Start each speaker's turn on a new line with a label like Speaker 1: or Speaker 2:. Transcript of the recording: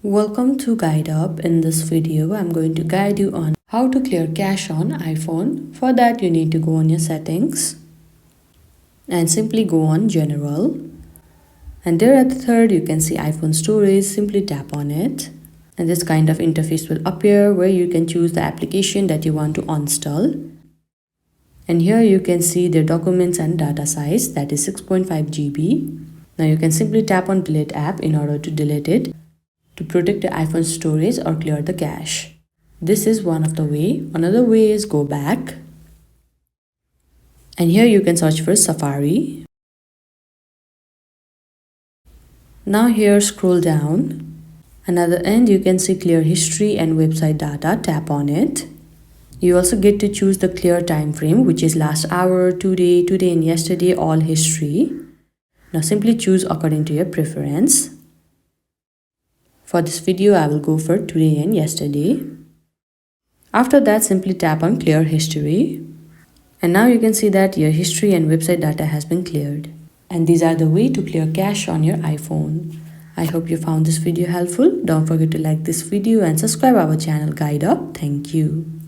Speaker 1: Welcome to Guide Up. In this video, I'm going to guide you on how to clear cache on iPhone. For that, you need to go on your settings and simply go on General. And there at the third, you can see iPhone storage. Simply tap on it. And this kind of interface will appear where you can choose the application that you want to install. And here you can see the documents and data size, that is 6.5 GB. Now you can simply tap on delete app in order to delete it to protect the iPhone storage or clear the cache. This is one of the way. Another way is go back. And here you can search for Safari. Now here scroll down. Another end you can see clear history and website data. Tap on it. You also get to choose the clear time frame, which is last hour, today and yesterday, all history. Now simply choose according to your preference. For this video, I will go for today and yesterday. After that, simply tap on clear history. And now you can see that your history and website data has been cleared. And these are the way to clear cache on your iPhone. I hope you found this video helpful. Don't forget to like this video and subscribe our channel Guide Up. Thank you.